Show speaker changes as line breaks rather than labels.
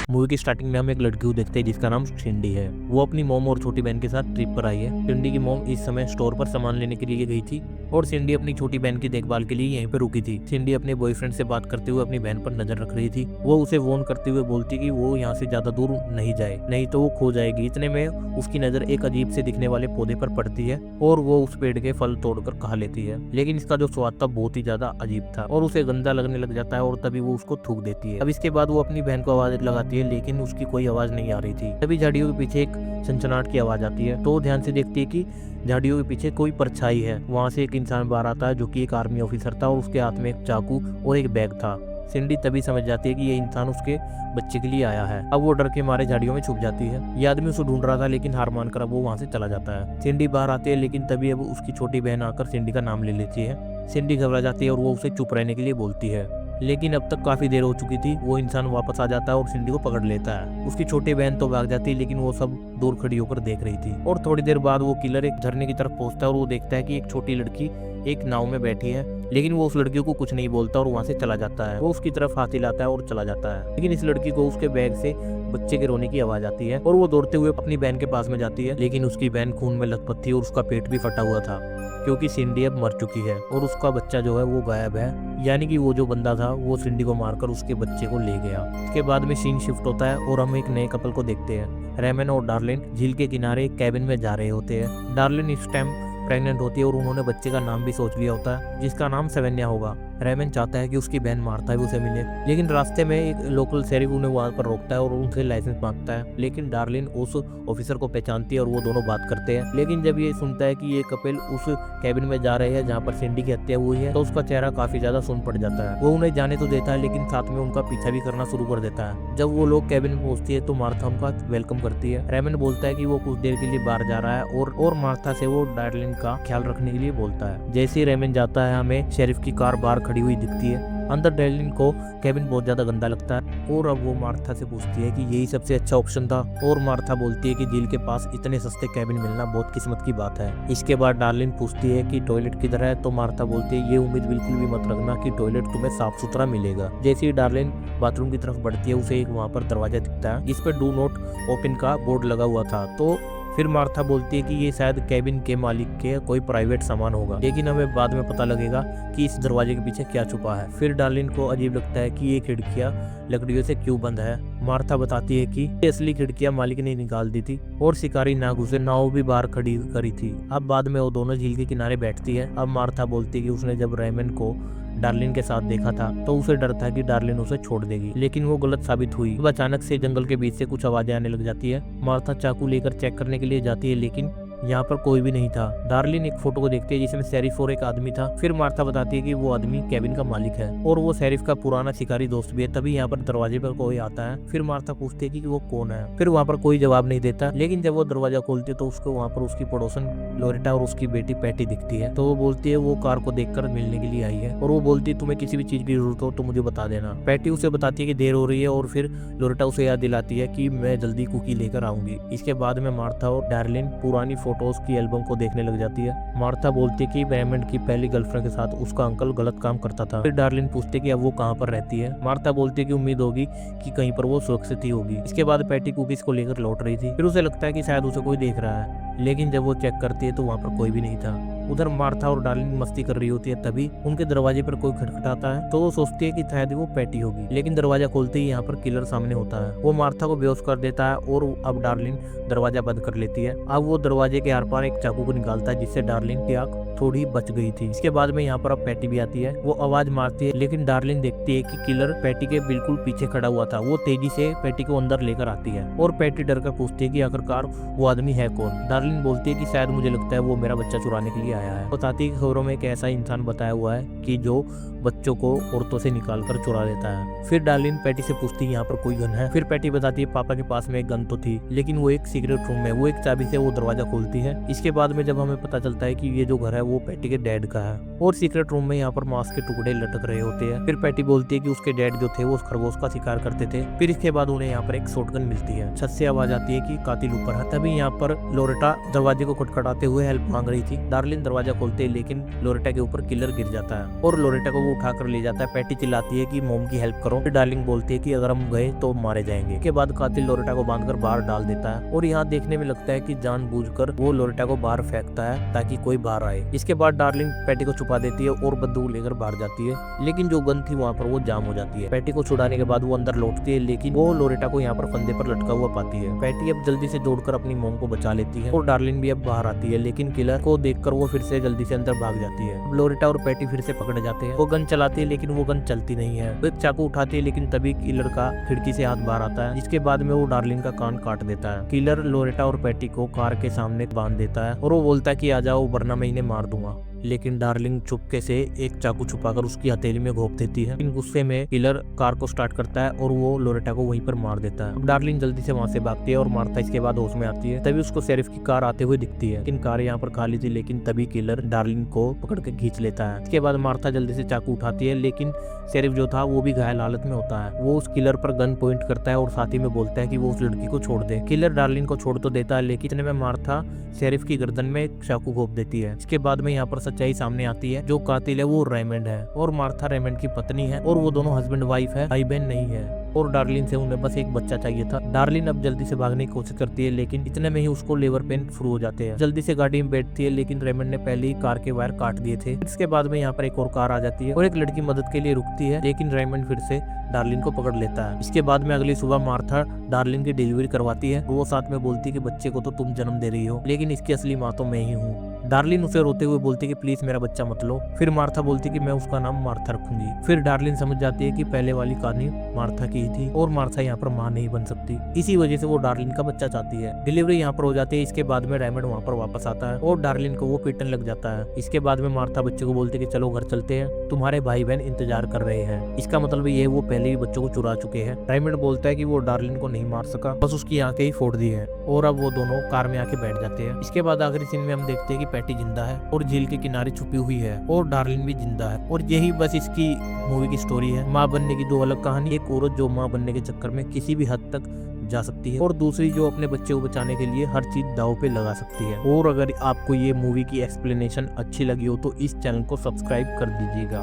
Movie की starting में हम एक लड़की को देखते हैं जिसका नाम सिंडी है। वो अपनी मोम और छोटी बहन के साथ ट्रिप पर आई है। सिंडी की मोम इस समय स्टोर पर सामान लेने के लिए गई थी और सिंडी अपनी छोटी बहन की देखभाल के लिए यहीं पर रुकी थी। सिंडी अपने बॉयफ्रेंड से बात करते हुए अपनी बहन पर नजर रख रही थी। वो उसे वॉर्न करते हुए बोलती कि वो यहाँ से ज्यादा दूर नहीं जाए, नहीं तो वो खो जाएगी। इतने में उसकी नजर एक अजीब से दिखने वाले पौधे पर पड़ती है और वो उस पेड़ के फल तोड़कर खा लेती है। लेकिन इसका जो स्वाद था बहुत ही ज्यादा अजीब था और उसे गंदा लगने लग जाता है और तभी वो उसको थूक देती है। अब इसके बाद वो अपनी बहन को आवाज लगाती है लेकिन उसकी कोई आवाज नहीं आ रही थी। तभी झाड़ियों के पीछे एक सनसनाहट की आवाज आती है तो वो ध्यान से देखती है कि झाड़ियों के पीछे कोई परछाई है। वहां से एक इंसान बाहर आता है जो कि एक आर्मी ऑफिसर था और उसके हाथ में एक चाकू और एक बैग था। सिंडी तभी समझ जाती है कि ये इंसान उसके बच्चे के लिए आया है। अब वो डर के मारे झाड़ियों में छुप जाती है। ये आदमी उसे ढूंढ रहा था लेकिन हार मानकर अब वो वहां से चला जाता है। सिंडी बाहर आती है लेकिन तभी अब उसकी छोटी बहन आकर सिंडी का नाम ले लेती है। सिंडी घबरा जाती है और वो उसे चुप रहने के लिए बोलती है, लेकिन अब तक काफी देर हो चुकी थी। वो इंसान वापस आ जाता है और सिंडी को पकड़ लेता है। उसकी छोटी बहन तो भाग जाती है लेकिन वो सब दूर खड़ी होकर देख रही थी। और थोड़ी देर बाद वो किलर एक झरने की तरफ पहुंचता है और वो देखता है कि एक छोटी लड़की एक नाव में बैठी है, लेकिन वो उस लड़की को कुछ नहीं बोलता और वहां से चला जाता है। वो उसकी तरफ हाथ हिलाता है और चला जाता है, लेकिन इस लड़की को उसके बैग से बच्चे के रोने की आवाज आती है और वो दौड़ते हुए अपनी बहन के पास में जाती है। लेकिन उसकी बहन खून में लथपथ थी और उसका पेट भी फटा हुआ था क्योंकि सिंडी अब मर चुकी है और उसका बच्चा जो है वो गायब है। यानी कि वो जो बंदा था वो सिंडी को मारकर उसके बच्चे को ले गया। इसके बाद में सीन शिफ्ट होता है और हम एक नए कपल को देखते हैं। रेमन और डार्लिन झील के किनारे एक कैबिन में जा रहे होते हैं। डार्लिन इस टाइम प्रेग्नेंट होती है और उन्होंने बच्चे का नाम भी सोच लिया होता है जिसका नाम सेवेन्या होगा। रेमन चाहता है कि उसकी बहन मार्था भी उसे मिले, लेकिन रास्ते में एक लोकल शेरिफ उन्हें वहां पर रोकता है और उनसे लाइसेंस मांगता है। लेकिन डार्लिन उस ऑफिसर को पहचानती है और वो दोनों बात करते हैं। लेकिन जब ये सुनता है कि ये कपल उस कैबिन में जा रहे हैं जहाँ पर सिंडी की हत्या हुई है तो उसका चेहरा काफी ज्यादा सुन पड़ जाता है। वो उन्हें जाने तो देता है लेकिन साथ में उनका पीछा भी करना शुरू कर देता है। जब वो लोग कैबिन में पहुंचती है तो मार्था उनका वेलकम करती है। रेमन बोलता है कि वो कुछ देर के लिए बाहर जा रहा है और मार्था से वो डार्लिन का ख्याल रखने के लिए बोलता है। जैसे ही रेमन जाता है हमें शेरिफ की कार बाहर खड़ी हुई दिखती है। अंदर डार्लिन को कैबिन बहुत ज्यादा गंदा लगता है और अब वो मार्था से पूछती है कि यही सबसे अच्छा ऑप्शन था और मार्था बोलती है कि झील के पास इतने सस्ते कैबिन मिलना बहुत किस्मत की बात है। इसके बाद डार्लिन पूछती है कि टॉयलेट किधर है तो मार्था बोलती है ये उम्मीद बिल्कुल भी मत रखना कि टॉयलेट तुम्हें साफ सुथरा मिलेगा। जैसे ही डार्लिन बाथरूम की तरफ बढ़ती है उसे एक वहां पर दरवाजा दिखता है जिस पर डू नॉट ओपन का बोर्ड लगा हुआ था। तो फिर मार्था बोलती है कि ये शायद कैबिन के मालिक के कोई प्राइवेट सामान होगा, लेकिन हमें बाद में पता लगेगा कि इस दरवाजे के पीछे क्या छुपा है। फिर डार्लिन को अजीब लगता है कि ये खिड़कियां लकड़ियों से क्यों बंद है। मार्था बताती है कि ये असली खिड़कियां मालिक ने निकाल दी थी और शिकारी ना घुसे, नाव भी बाहर खड़ी करी थी। अब बाद में वो दोनों झील के किनारे बैठती है। अब मार्था बोलती है कि उसने जब रेमन को डार्लिन के साथ देखा था तो उसे डर था कि डार्लिन उसे छोड़ देगी, लेकिन वो गलत साबित हुई। अब अचानक से जंगल के बीच से कुछ आवाजें आने लग जाती है। मार्था चाकू लेकर चेक करने के लिए जाती है लेकिन यहाँ पर कोई भी नहीं था। डार्लिन एक फोटो को देखती है जिसमें शेरिफ और एक आदमी था। फिर मार्था बताती है कि वो आदमी कैबिन का मालिक है और वो शेरिफ का पुराना शिकारी दोस्त भी है। तभी यहाँ पर दरवाजे पर कोई आता है। फिर मार्था पूछती है कि वो कौन है। फिर वहाँ पर कोई जवाब नहीं देता, लेकिन जब वो दरवाजा खोलती है तो उसको वहाँ पर उसकी पड़ोसन लोरेटा और उसकी बेटी पैटी दिखती है। तो वो बोलती है वो कार को देखकर मिलने के लिए आई है और वो बोलती है तुम्हें किसी भी चीज की जरूरत हो तो मुझे बता देना। पैटी उसे बताती है कि देर हो रही है और फिर लोरेटा उसे याद दिलाती है कि मैं जल्दी कुकी लेकर आऊंगी। इसके बाद में मार्था और डार्लिन पुरानी फोटोज की एल्बम को देखने लग जाती है। मार्था बोलती है कि रेमंड की पहली गर्लफ्रेंड के साथ उसका अंकल गलत काम करता था। फिर डार्लिन पूछती है कि अब वो कहाँ पर रहती है। मार्था बोलती है कि उम्मीद होगी कि कहीं पर वो सुरक्षित ही होगी। इसके बाद पैटी कुकीज को लेकर लौट रही थी। फिर उसे लगता है कि शायद उसे कोई देख रहा है, लेकिन जब वो चेक करती है तो वहाँ पर कोई भी नहीं था। उधर मार्था और डार्लिन मस्ती कर रही होती है। तभी उनके दरवाजे पर कोई खटखटाता है तो वो सोचती है कि शायद वो पैटी होगी, लेकिन दरवाजा खोलते ही यहाँ पर किलर सामने होता है। वो मार्था को बेहोश कर देता है और अब डार्लिन दरवाजा बंद कर लेती है। अब वो दरवाजे के आर पार एक चाकू को निकालता है जिससे डार्लिन की आंख थोड़ी बच गई थी। इसके बाद में यहाँ पर अब पैटी भी आती है। वो आवाज मारती है लेकिन डार्लिन देखती है कि किलर पैटी के बिल्कुल पीछे खड़ा हुआ था। वो तेजी से पैटी को अंदर लेकर आती है और पैटी डर कर पूछती है कि आखिरकार वो आदमी है कौन। डार्लिन बोलती है कि शायद मुझे लगता है वो मेरा बच्चा चुराने के लिए आया है। बताती है कि खबरों में एक ऐसा इंसान बताया हुआ है कि जो बच्चों को औरतों से निकाल कर चुरा लेता है। फिर डार्लिन पैटी से पूछती है यहाँ पर कोई गन है। फिर पैटी बताती है पापा के पास में एक गन तो थी, लेकिन वो एक सीक्रेट रूम में। वो एक चाबी से वो दरवाजा खोलती है। इसके बाद में जब हमें पता चलता है कि ये जो घर है वो पैटी के डैड का है और सीक्रेट रूम में यहाँ पर मांस के टुकड़े लटक रहे होते हैं। फिर पैटी बोलती है कि उसके डैड जो थे वो उस खरगोश का शिकार करते थे। फिर इसके बाद उन्हें यहाँ पर एक शॉटगन मिलती है। छत से आवाज आती है कि कातिल ऊपर है। तभी यहाँ पर लोरेटा दरवाजे को खटखटाते हुए हेल्प मांग रही थी। डार्लिन दरवाजा खोलते हैं लेकिन लोरेटा के ऊपर किलर गिर जाता है और लोरेटा को वो उठाकर ले जाता है। पैटी चिल्लाती है कि मॉम की हेल्प करो। फिर डार्लिंग बोलती है कि अगर हम गए तो मारे जाएंगे। इसके बाद कातिल लोरेटा को बांधकर बाहर डाल देता है और यहाँ देखने में लगता है कि जानबूझकर वो लोरेटा को बाहर फेंकता है ताकि कोई बाहर आए। इसके बाद डार्लिंग पैटी को छुपा देती है और बंदूक लेकर बाहर जाती है, लेकिन जो गन थी वहाँ पर वो जाम हो जाती है। पैटी को छुड़ाने के बाद वो अंदर लौटती है लेकिन वो लोरेटा को यहाँ पर फंदे पर लटका हुआ पाती है। पैटी अब जल्दी से दौड़कर अपनी मॉम को बचा लेती है और डार्लिन भी अब बाहर आती है, लेकिन किलर को देखकर वो फिर से जल्दी से अंदर भाग जाती है। अब लोरेटा और पैटी फिर से पकड़े जाते हैं। वो गन चलाती है लेकिन वो गन चलती नहीं है। वो एक चाकू उठाती है लेकिन तभी किलर का खिड़की से हाथ बाहर आता है, जिसके बाद में वो डार्लिन का कान काट देता है। किलर लोरेटा और पैटी को कार के सामने बांध देता है और वो बोलता है कि आ जाओ वरना मैं इन्हें मार दूंगा, लेकिन डार्लिंग चुपके से एक चाकू छुपाकर उसकी हथेली में घोंप देती है। इन गुस्से में किलर कार को स्टार्ट करता है और वो लोरेटा को वहीं पर मार देता है। अब डार्लिंग जल्दी से वहां से भागती है और मार्था इसके बाद होश में आती है। तभी उसको शेरिफ की कार आते हुए दिखती है, लेकिन कार यहाँ पर खाली थी, लेकिन तभी किलर डार्लिंग को पकड़ के खींच लेता है। इसके बाद मार्था जल्दी से चाकू उठाती है, लेकिन शेरिफ जो था वो भी घायल हालत में होता है। वो उस किलर पर गन पॉइंट करता है और साथ ही में बोलता है कि वो उस लड़की को छोड़ दे। किलर डार्लिंग को छोड़ तो देता है, लेकिन इतने में मार्था शेरिफ की गर्दन में एक चाकू घोंप देती है। इसके बाद में यहाँ पर सच्चाई सामने आती है। जो कातिल है वो रेमंड है और मार्था रेमंड की पत्नी है और वो दोनों हस्बैंड वाइफ है, भाई बहन नहीं है। और डार्लिन से उन्हें बस एक बच्चा चाहिए था। डार्लिन अब जल्दी से भागने की कोशिश करती है, लेकिन इतने में ही उसको लेबर पेन शुरू हो जाते हैं। जल्दी से गाड़ी में बैठती है, लेकिन रेमंड ने पहले ही कार के वायर काट दिए थे। इसके बाद में यहाँ पर एक और कार आ जाती है और एक लड़की मदद के लिए रुकती है, लेकिन रेमंड फिर से डार्लिन को पकड़ लेता है। इसके बाद में अगली सुबह मार्था डार्लिन की डिलीवरी करवाती है। वो साथ में बोलती है कि बच्चे को तो तुम जन्म दे रही हो, लेकिन इसकी असली माँ तो मैं ही हूँ। डार्लिन उसे रोते हुए बोलती है कि प्लीज मेरा बच्चा मत लो। फिर मार्था बोलती है कि मैं उसका नाम मार्था रखूंगी। फिर डार्लिन समझ जाती है कि पहले वाली कहानी मार्था की ही थी और मार्था यहाँ पर माँ नहीं बन सकती। इसी वजह से वो डार्लिन का बच्चा चाहती है। डिलीवरी यहाँ पर हो जाती है। इसके बाद में रेमंड वहाँ पर वापस आता है और डार्लिन को वो पीटने लग जाता है। इसके बाद में मार्था बच्चे को बोलती है कि चलो घर चलते हैं, तुम्हारे भाई बहन इंतजार कर रहे हैं। इसका मतलब ये वो पहले ही बच्चों को चुरा चुके हैं। रेमंड बोलता है कि वो डार्लिन को नहीं मार सका, बस उसकी आंखें ही फोड़ दी है। और अब वो दोनों कार में आके बैठ जाते हैं। इसके बाद आखिरी सीन में हम देखते हैं कि पैटी जिंदा है और झील के किनारे छुपी हुई है और डार्लिन भी जिंदा है। और यही बस इसकी मूवी की स्टोरी है। माँ बनने की दो अलग कहानी, एक औरत जो माँ बनने के चक्कर में किसी भी हद तक जा सकती है और दूसरी जो अपने बच्चे को बचाने के लिए हर चीज दांव पे लगा सकती है। और अगर आपको ये मूवी की एक्सप्लेनेशन अच्छी लगी हो तो इस चैनल को सब्सक्राइब कर दीजिएगा।